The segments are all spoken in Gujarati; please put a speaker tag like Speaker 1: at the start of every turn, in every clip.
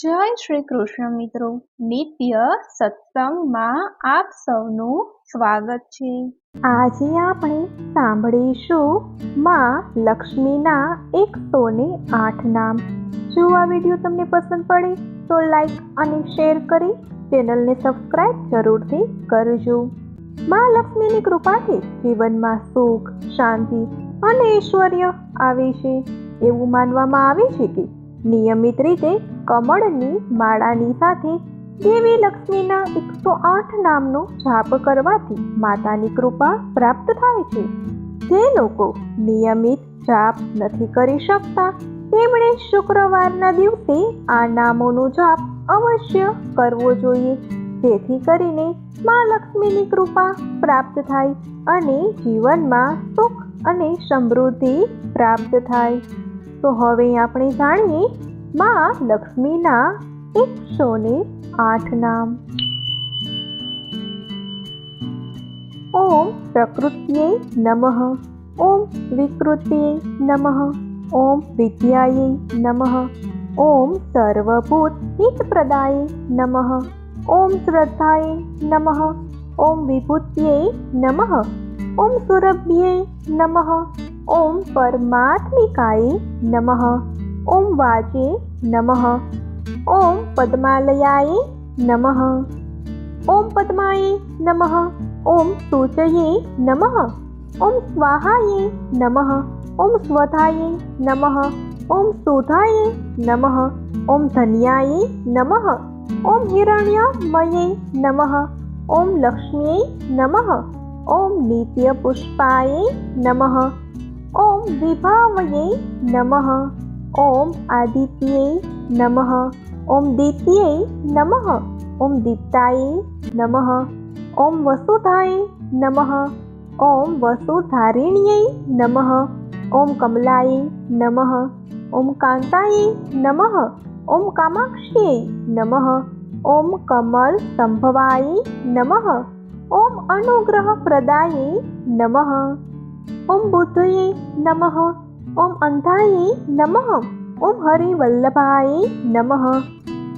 Speaker 1: જય શ્રી કૃષ્ણ મિત્રો, નિત્ય સત્સંગમાં આપ સૌનું સ્વાગત છે।
Speaker 2: આજે આપણે સાંભળીશું માં લક્ષ્મીના 108 નામ। જો આ વિડીયો તમને પસંદ પડે તો લાઈક અને શેર કરી ચેનલને સબસ્ક્રાઇબ જરૂરથી કરજો। માં લક્ષ્મીની કૃપાથી જીવનમાં સુખ, શાંતિ અને ઐશ્વર્ય આવે છે। એવું માનવામાં આવે છે કે નિયમિત રીતે કમળની માળાની સાથે દેવી લક્ષ્મીના 108 નામનો જાપ કરવાથી માતાની કૃપા પ્રાપ્ત થાય છે। જે લોકો નિયમિત જાપ નથી કરી શકતા તેમણે શુક્રવારના દિવસે આ નામોનો જાપ અવશ્ય કરવો જોઈએ, જેથી કરીને માં લક્ષ્મીની કૃપા પ્રાપ્ત થાય અને જીવનમાં સુખ અને સમૃદ્ધિ પ્રાપ્ત થાય। તો હવે આપણે જાણીએ માં લક્ષ્મીના 108 નામ। ઓમ પ્રકૃત્યે નમઃ, ઓમ વિકૃત્યે નમઃ, ઓમ વિદ્યાયે નમઃ, ઓમ સર્વભૂત હિતપ્રદાયે નમઃ, ઓમ શ્રદ્ધાયે નમઃ, ઓમ વિભૂત્યે નમઃ, ઓમ સુરભ્યે નમઃ, ઓમ પરમાત્મિકાય નમઃ, ઓમ વાચે નમઃ, ઓમ પદ્માલયાય નમઃ, ઓમ પદ્માય નમઃ, ઓમ સૂચયે નમઃ, ઓમ સ્વાહાય નમઃ, ઓમ સ્વધાય નમઃ, ઓમ સુધાય નમઃ, ઓમ ધન્યાય નમઃ, ઓમ હિરણ્યમયે નમઃ, ઓમ લક્ષ્મ્યે નમઃ, ઓમ નિત્યપુષ્પાય નમઃ, ઓમ વિભાવયે નમઃ, ઓમ આદિત્યે નમઃ, ઓમ દિત્યે નમઃ, ઓમ દીપ્તાય નમઃ, ઓમ વસુધાય નમઃ, ઓમ વસુધારિણ્યે નમઃ, ઓમ કમલાય નમઃ, ઓમ કાંતાય નમઃ, ઓમ કામાક્ષ્યે નમઃ, ઓમ કમલ સંભવાય નમઃ, ઓમ અનુગ્રહપ્રદાયે નમઃ, ઓમ બુદ્ધયે નમઃ, ઓમ અંધાય નમઃ, ઓમ હરિવલ્લભાય નમઃ,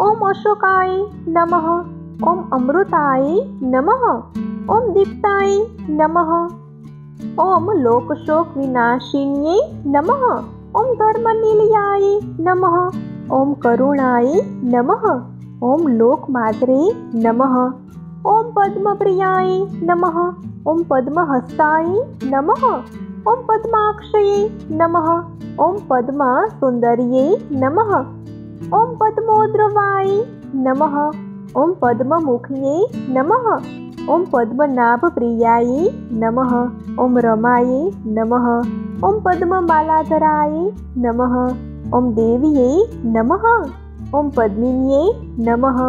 Speaker 2: ઓમ અશોકાય નમઃ, ઓમ અમૃતાય નમઃ, ઓમ દીપ્તાય નમઃ, ઓમ લોકશોક વિનાશિન્યે નમઃ, ઓમ ધર્મનિલયાય નમઃ, ઓમ કરુણાય નમઃ, ઓમ લોકમાત્રે નમઃ, ઓમ પદ્મપ્રિયાય નમઃ, ઓમ પદ્મહસ્તાય નમઃ, ઓમ પદ્માક્ષયે નમઃ, ઓમ પદ્મ સુંદર્યે નમઃ, ઓમ પદ્મોદ્રવાય નમઃ, ઓમ પદ્મમુખ્યે નમઃ, ઓમ પદ્મનાભપ્રિયાય નમઃ, ઓમ રમાય નમઃ, ઓમ પદ્મમાલાધરાય નમઃ, ઓમ દેવ્યે નમઃ, ઓમ પદ્મિન્યે નમઃ,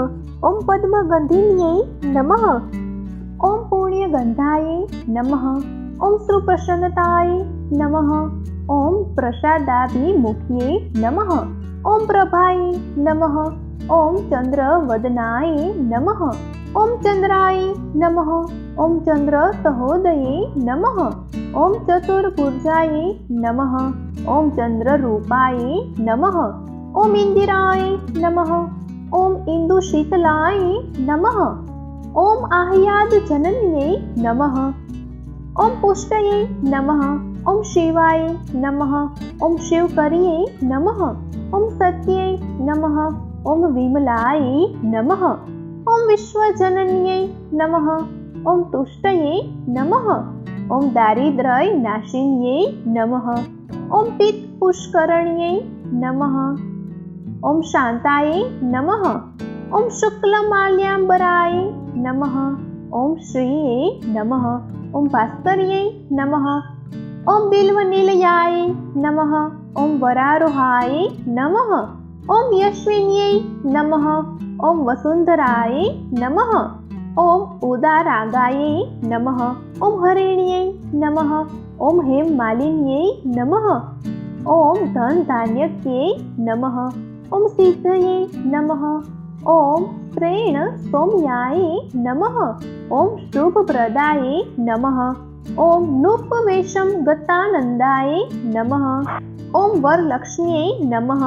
Speaker 2: ઓમ પદ્મગંધિન્યે નમઃ, ઓમ પુણ્યગંધાય નમઃ, ઓમ સુપ્રસન્નતાય નમઃ, ઓમ પ્રસાદાભિમુખ્યે નમઃ, ઓમ પ્રભાય નમઃ, ઓમ ચંદ્રવદનાય નમઃ, ઓમ ચંદ્રાય નમઃ, ઓમ ચંદ્રસહોદયે નમઃ, ઓમ ચતુર્ભુજાય નમઃ, ઓમ ચંદ્રરૂપાય નમઃ, ઓમ ઇન્દિરાય નમઃ, ઓમ ઇન્દુશીતલાય નમઃ, ઓમ આહ્યાદજનન્યે નમઃ, ઓમ પુષ્ટયે નમઃ, ઓમ શિવાય નમઃ, ઓમ શિવકર્યે નમઃ, ઓમ સત્યે નમઃ, ઓમ વિમલાય નમઃ, ઓમ વિશ્વજનન્યે નમઃ, ઓમ તુષ્ટયે નમઃ, ઓમ દારિદ્ર્ય નાશિન્યે નમઃ, ઓમ પિત્ત પુષ્કરણ્યે નમઃ, ઓમ શાંતાય નમઃ, ઓમ શુક્લમાલ્યાંબરાય નમઃ, ઓમ શ્રીયે નમઃ, ઓમ ભાસ્કર્યે નમઃ, ઓમ બિલ્વનિલયાય નમઃ, ઓમ વરારોહાય નમઃ, ઓમ યશ્વિન્યે નમઃ, ઓમ વસુંધરાય નમઃ, ઓમ ઉદારાગાય નમઃ, ઓમ હરિણ્યે નમઃ, ઓમ હેમમાલિન્યે નમઃ, ઓમ ધનધાન્યક્યે નમઃ, ઓમ સિદ્ધયે નમઃ, ઓમ શ્રેણ સૌમ્યાય નમઃ, ઓમ શુભપ્રદાય નમઃ, ઓમ નૃપમેષમ ગતાનંદાય નમઃ, ઓમ વરલક્ષ્મ્યે નમઃ,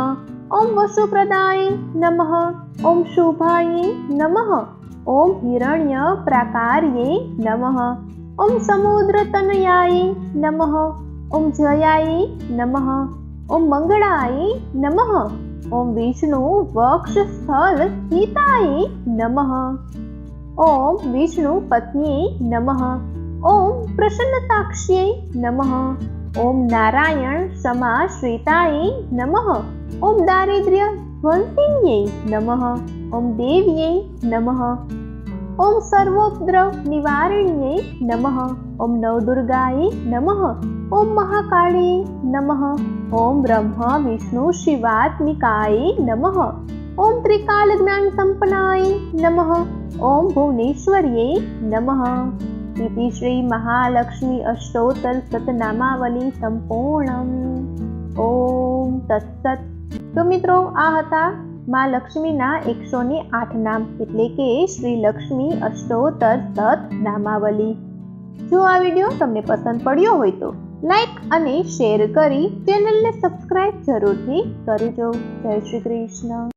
Speaker 1: ઓમ વસુપ્રદાય નમઃ. ઓમ શુભાય નમઃ. ઓમ હિરણ્ય પ્રાકાર્યે નમઃ. ઓમ સમુદ્રતનયાય નમઃ. ઓમ જયાય નમઃ. ઓમ મંગળાય નમઃ. ઓમ વિષ્ણુ વક્ષસ્થલ સ્થિતાય નમઃ. ઓમ વિષ્ણુ પત્ન્યે નમઃ. ઓમ પ્રસન્નતાક્ષ્यै નમઃ. ઓમ નારાયણ સમાશ્રિતાય નમઃ. ઓમ દારિદ્ર્ય ધ્વંસિન્યે નમઃ. ઓમ દેવ્યે નમઃ. ઓમ સર્વોપદ્રવ નિવારણ્યે નમઃ. ઓમ નવદુર્ગાય નમઃ. ઓમ મહાકાળીએ નમઃ. ઓમ બ્રહ્મ વિષ્ણુ શિવાત્મિકાય નમઃ. ઓમ ત્રિકાલ જ્ઞાન સંપન્નાય નમઃ. ઓમ ભુવનેશ્વર્યે નમઃ. इति श्री महालक्ष्मी अष्टोत्तर शतनामावली संपूर्णम. ओम तत्सत. તો મિત્રો આ હતા માં લક્ષ્મીના 108 નામ એટલે કે શ્રી લક્ષ્મી અષ્ટોત્તર શતનામાવલી. જો આ વિડીયો તમને પસંદ પડ્યો હોય તો લાઈક અને શેર કરી ચેનલને સબસ્ક્રાઇબ જરૂરથી કરજો. જય શ્રી કૃષ્ણ.